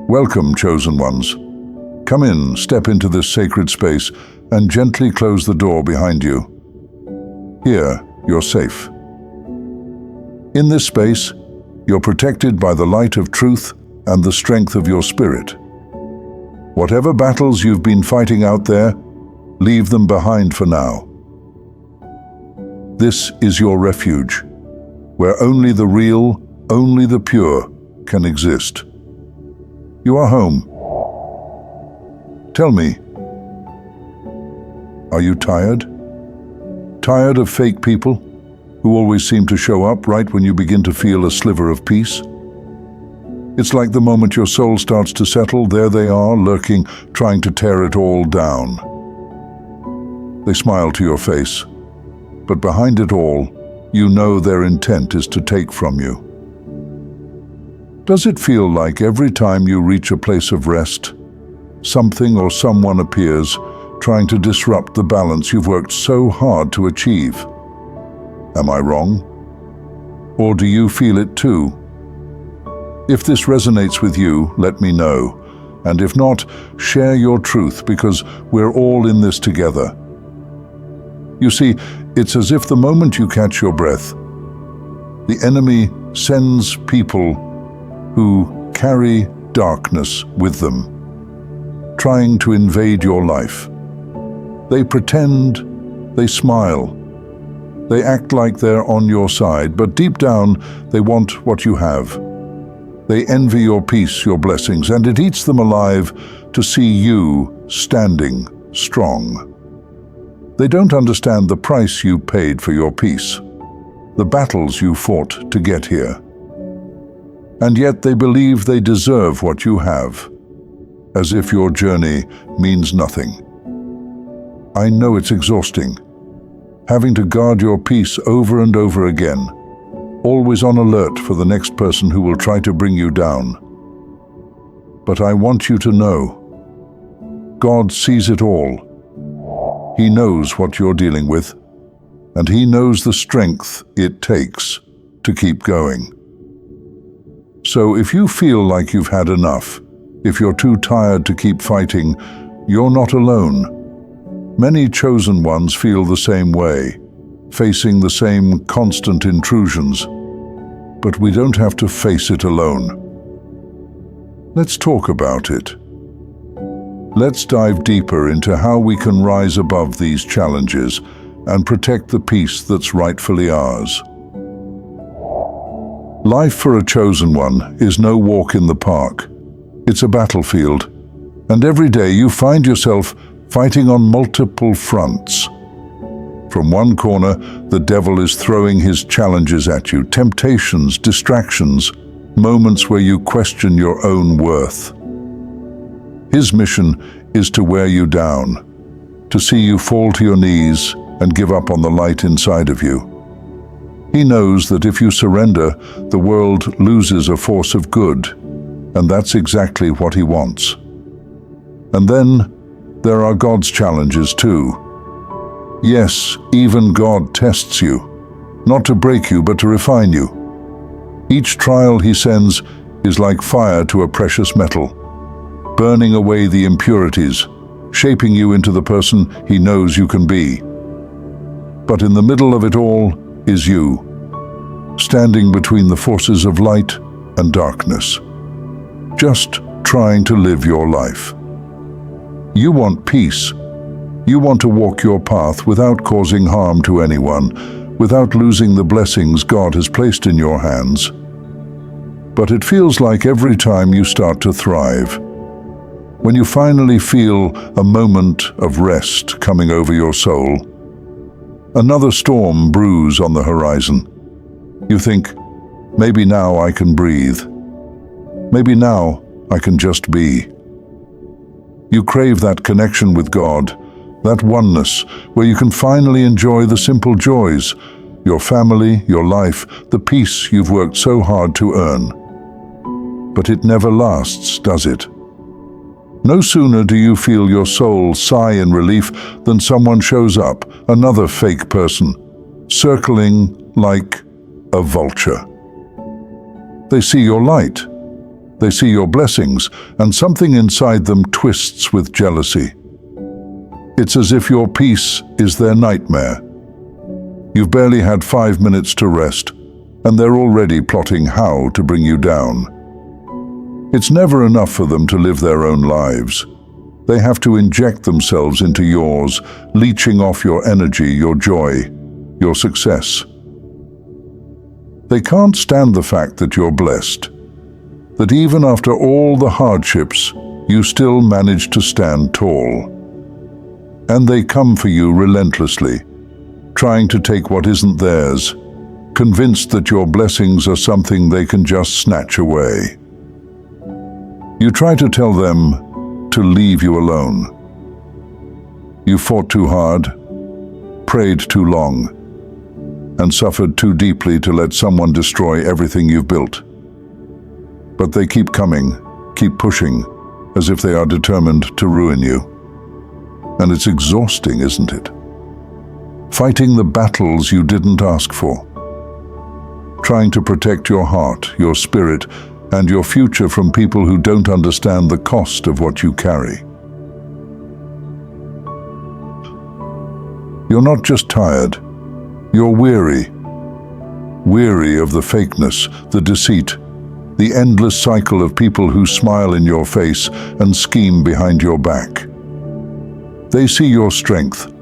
Welcome, chosen ones. Come in, step into this sacred space, and gently close the door behind you. Here, you're safe. In this space, you're protected by the light of truth and the strength of your spirit. Whatever battles you've been fighting out there, leave them behind for now. This is your refuge, where only the real, only the pure can exist. You are home. Tell me, are you tired? Tired of fake people who always seem to show up right when you begin to feel a sliver of peace? It's like the moment your soul starts to settle, there they are, lurking, trying to tear it all down. They smile to your face, but behind it all, you know their intent is to take from you. Does it feel like every time you reach a place of rest, something or someone appears, trying to disrupt the balance you've worked so hard to achieve? Am I wrong? Or do you feel it too? If this resonates with you, let me know. And if not, share your truth, because we're all in this together. You see, it's as if the moment you catch your breath, the enemy sends people who carry darkness with them, trying to invade your life. They pretend, they smile, they act like they're on your side, but deep down they want what you have. They envy your peace, your blessings, and it eats them alive to see you standing strong. They don't understand the price you paid for your peace, the battles you fought to get here. And yet they believe they deserve what you have, as if your journey means nothing. I know it's exhausting, having to guard your peace over and over again, always on alert for the next person who will try to bring you down. But I want you to know, God sees it all. He knows what you're dealing with, and He knows the strength it takes to keep going. So if you feel like you've had enough, if you're too tired to keep fighting, you're not alone. Many chosen ones feel the same way, facing the same constant intrusions. But we don't have to face it alone. Let's talk about it. Let's dive deeper into how we can rise above these challenges and protect the peace that's rightfully ours. Life for a chosen one is no walk in the park. It's a battlefield, and every day you find yourself fighting on multiple fronts. From one corner, the devil is throwing his challenges at you, temptations, distractions, moments where you question your own worth. His mission is to wear you down, to see you fall to your knees and give up on the light inside of you. He knows that if you surrender, the world loses a force of good, and that's exactly what he wants. And then there are God's challenges too. Yes, even God tests you, not to break you, but to refine you. Each trial he sends is like fire to a precious metal, burning away the impurities, shaping you into the person he knows you can be. But in the middle of it all is you, standing between the forces of light and darkness, just trying to live your life. You want peace. You want to walk your path without causing harm to anyone, without losing the blessings God has placed in your hands. But it feels like every time you start to thrive, when you finally feel a moment of rest coming over your soul, another storm brews on the horizon. You think, maybe now I can breathe. Maybe now I can just be. You crave that connection with God, that oneness where you can finally enjoy the simple joys, your family, your life, the peace you've worked so hard to earn. But it never lasts, does it? No sooner do you feel your soul sigh in relief than someone shows up, another fake person, circling like a vulture. They see your light, They see your blessings, and something inside them twists with jealousy. It's as if your peace is their nightmare. You've barely had 5 minutes to rest, and they're already plotting how to bring you down. It's never enough for them to live their own lives. They have to inject themselves into yours, leeching off your energy, your joy, your success. They can't stand the fact that you're blessed, that even after all the hardships, you still manage to stand tall. And they come for you relentlessly, trying to take what isn't theirs, convinced that your blessings are something they can just snatch away. You try to tell them to leave you alone. You fought too hard, prayed too long, and suffered too deeply to let someone destroy everything you've built. But they keep coming, keep pushing, as if they are determined to ruin you. And it's exhausting, isn't it? Fighting the battles you didn't ask for. Trying to protect your heart, your spirit, and your future from people who don't understand the cost of what you carry. You're not just tired, you're weary. Weary of the fakeness, the deceit, the endless cycle of people who smile in your face and scheme behind your back. They see your strength,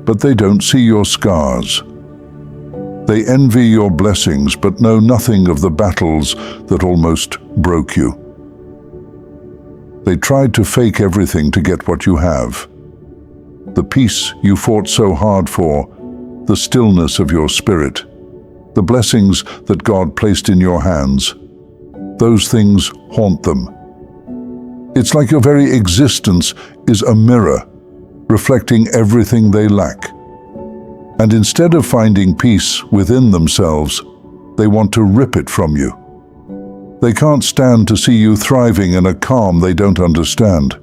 but they don't see your scars. They envy your blessings, but know nothing of the battles that almost broke you. They tried to fake everything to get what you have. The peace you fought so hard for, the stillness of your spirit, the blessings that God placed in your hands, those things haunt them. It's like your very existence is a mirror, reflecting everything they lack. And instead of finding peace within themselves, they want to rip it from you. They can't stand to see you thriving in a calm they don't understand.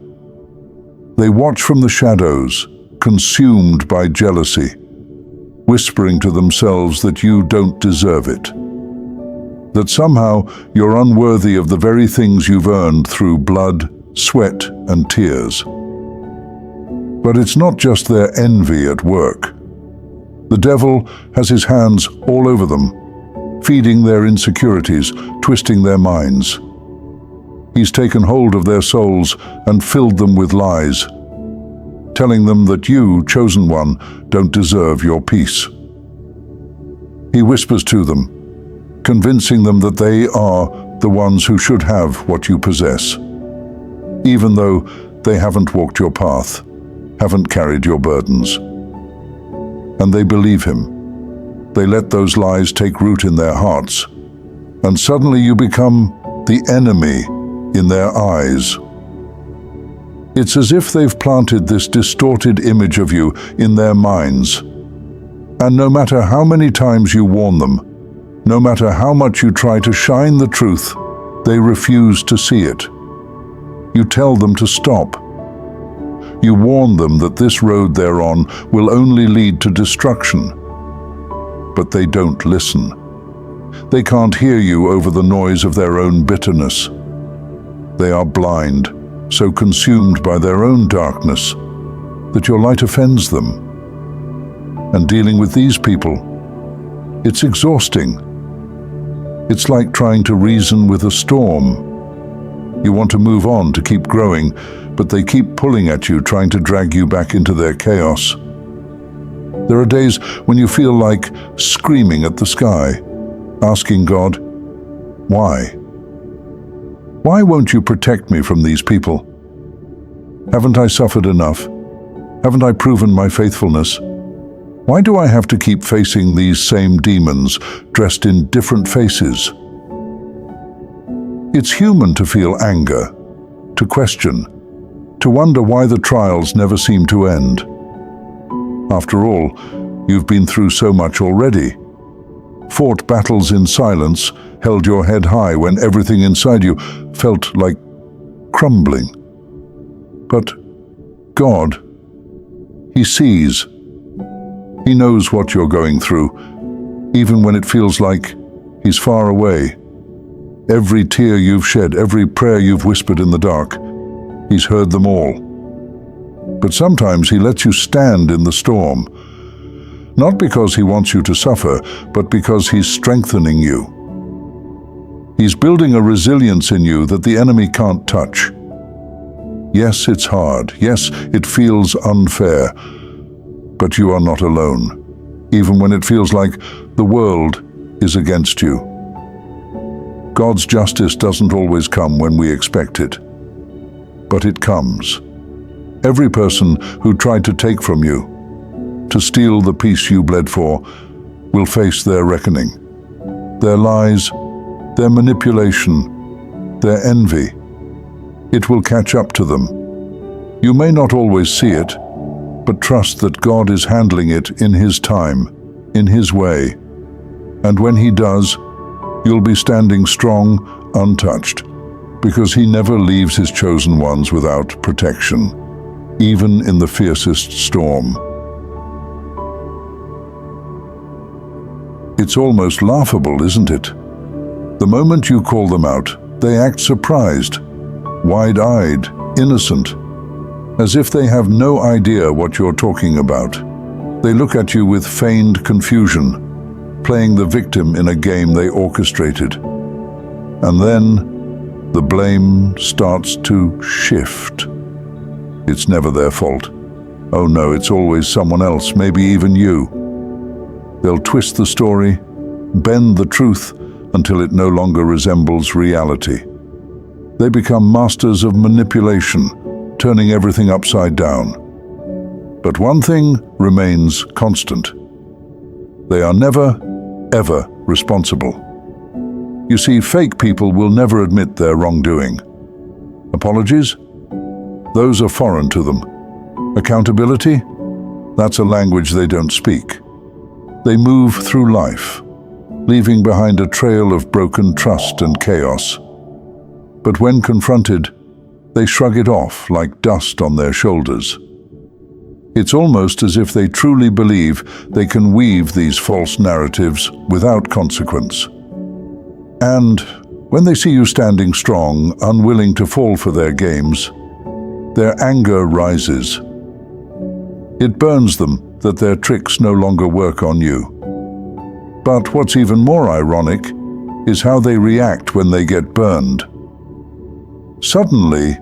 They watch from the shadows, consumed by jealousy, whispering to themselves that you don't deserve it, that somehow you're unworthy of the very things you've earned through blood, sweat, and tears. But it's not just their envy at work. The devil has his hands all over them, feeding their insecurities, twisting their minds. He's taken hold of their souls and filled them with lies, telling them that you, chosen one, don't deserve your peace. He whispers to them, convincing them that they are the ones who should have what you possess, even though they haven't walked your path, haven't carried your burdens. And they believe him. They let those lies take root in their hearts, and suddenly you become the enemy in their eyes. It's as if they've planted this distorted image of you in their minds. And no matter how many times you warn them, no matter how much you try to shine the truth, they refuse to see it. You tell them to stop. You warn them that this road they're on will only lead to destruction. But they don't listen. They can't hear you over the noise of their own bitterness. They are blind, so consumed by their own darkness that your light offends them. And dealing with these people, it's exhausting. It's like trying to reason with a storm. You want to move on, to keep growing, but they keep pulling at you, trying to drag you back into their chaos. There are days when you feel like screaming at the sky, asking God, why? Why won't you protect me from these people? Haven't I suffered enough? Haven't I proven my faithfulness? Why do I have to keep facing these same demons, dressed in different faces? It's human to feel anger, to question, to wonder why the trials never seem to end. After all, you've been through so much already. Fought battles in silence, held your head high when everything inside you felt like crumbling. But God, He sees. He knows what you're going through, even when it feels like He's far away. Every tear you've shed, every prayer you've whispered in the dark, He's heard them all. But sometimes He lets you stand in the storm, not because He wants you to suffer, but because He's strengthening you. He's building a resilience in you that the enemy can't touch. Yes, it's hard. Yes, it feels unfair. But you are not alone, even when it feels like the world is against you. God's justice doesn't always come when we expect it, but it comes. Every person who tried to take from you, to steal the peace you bled for, will face their reckoning. Their lies, their manipulation, their envy. It will catch up to them. You may not always see it, but trust that God is handling it in His time, in His way. And when He does, you'll be standing strong, untouched, because He never leaves His chosen ones without protection, even in the fiercest storm. It's almost laughable, isn't it? The moment you call them out, they act surprised, wide-eyed, innocent, as if they have no idea what you're talking about. They look at you with feigned confusion, playing the victim in a game they orchestrated. And then the blame starts to shift. It's never their fault. Oh no, it's always someone else, maybe even you. They'll twist the story, bend the truth until it no longer resembles reality. They become masters of manipulation, turning everything upside down. But one thing remains constant. They are never, ever responsible. You see, fake people will never admit their wrongdoing. Apologies? Those are foreign to them. Accountability? That's a language they don't speak. They move through life, leaving behind a trail of broken trust and chaos. But when confronted, they shrug it off like dust on their shoulders. It's almost as if they truly believe they can weave these false narratives without consequence. And when they see you standing strong, unwilling to fall for their games, their anger rises. It burns them that their tricks no longer work on you. But what's even more ironic is how they react when they get burned. Suddenly,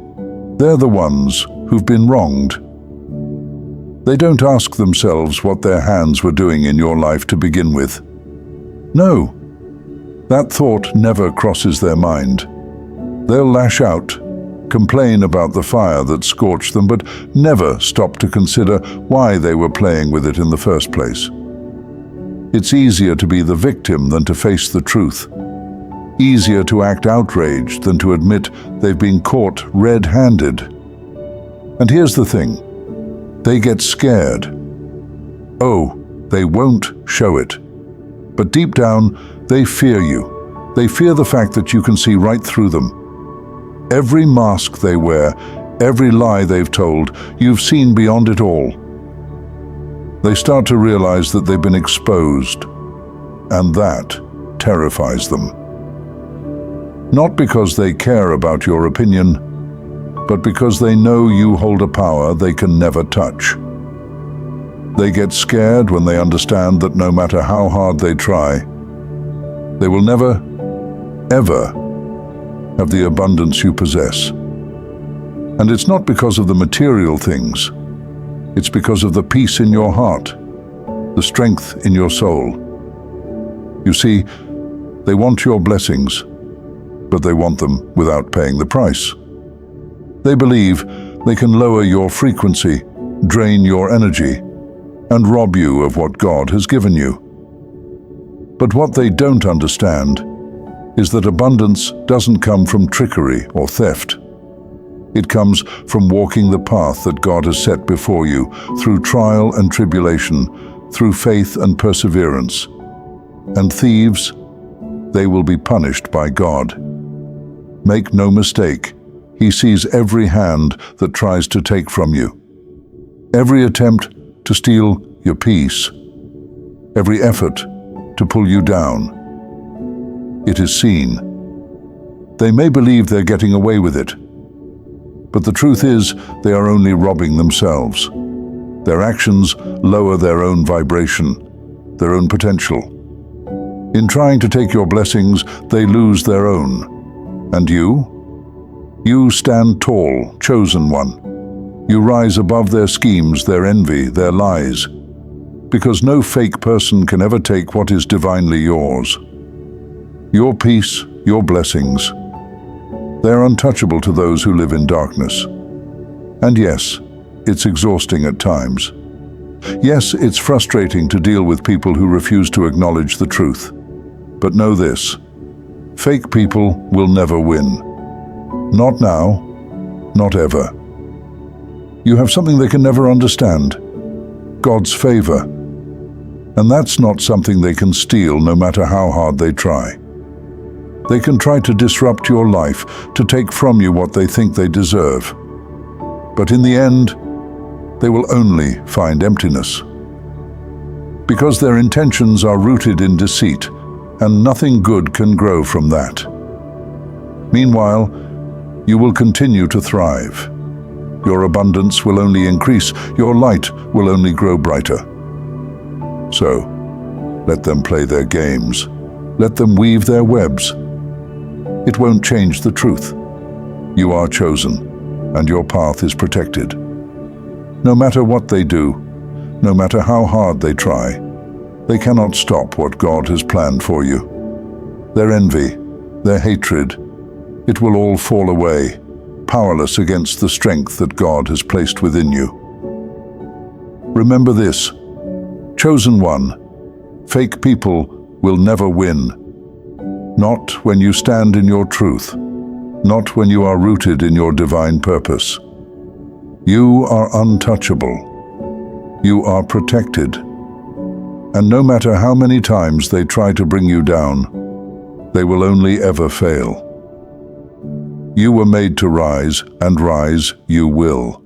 they're the ones who've been wronged. They don't ask themselves what their hands were doing in your life to begin with. No, that thought never crosses their mind. They'll lash out, complain about the fire that scorched them, but never stop to consider why they were playing with it in the first place. It's easier to be the victim than to face the truth. Easier to act outraged than to admit they've been caught red-handed. And here's the thing. They get scared. Oh, they won't show it. But deep down, they fear you. They fear the fact that you can see right through them. Every mask they wear, every lie they've told, you've seen beyond it all. They start to realize that they've been exposed, and that terrifies them. Not because they care about your opinion, but because they know you hold a power they can never touch. They get scared when they understand that no matter how hard they try, they will never, ever have the abundance you possess. And it's not because of the material things. It's because of the peace in your heart, the strength in your soul. You see, they want your blessings, but they want them without paying the price. They believe they can lower your frequency, drain your energy, and rob you of what God has given you. But what they don't understand is that abundance doesn't come from trickery or theft. It comes from walking the path that God has set before you through trial and tribulation, through faith and perseverance. And thieves, they will be punished by God. Make no mistake, He sees every hand that tries to take from you. Every attempt to steal your peace. Every effort to pull you down. It is seen, They may believe they're getting away with it, but the truth is they are only robbing themselves. Their actions lower their own vibration, their own potential. In trying to take your blessings, they lose their own. And you? You stand tall, chosen one. You rise above their schemes, their envy, their lies, because no fake person can ever take what is divinely yours. Your peace, your blessings, they're untouchable to those who live in darkness. And yes, it's exhausting at times. Yes, it's frustrating to deal with people who refuse to acknowledge the truth. But know this, fake people will never win. Not now, not ever. You have something they can never understand, God's favor. And that's not something they can steal, no matter how hard they try. They can try to disrupt your life, to take from you what they think they deserve. But in the end, they will only find emptiness. Because their intentions are rooted in deceit, and nothing good can grow from that. Meanwhile, you will continue to thrive. Your abundance will only increase, your light will only grow brighter. So, let them play their games. Let them weave their webs. It won't change the truth. You are chosen, and your path is protected. No matter what they do, no matter how hard they try, they cannot stop what God has planned for you. Their envy, their hatred, it will all fall away, powerless against the strength that God has placed within you. Remember this, chosen one, fake people will never win. Not when you stand in your truth, not when you are rooted in your divine purpose. You are untouchable. You are protected. And no matter how many times they try to bring you down, they will only ever fail. You were made to rise, and rise you will.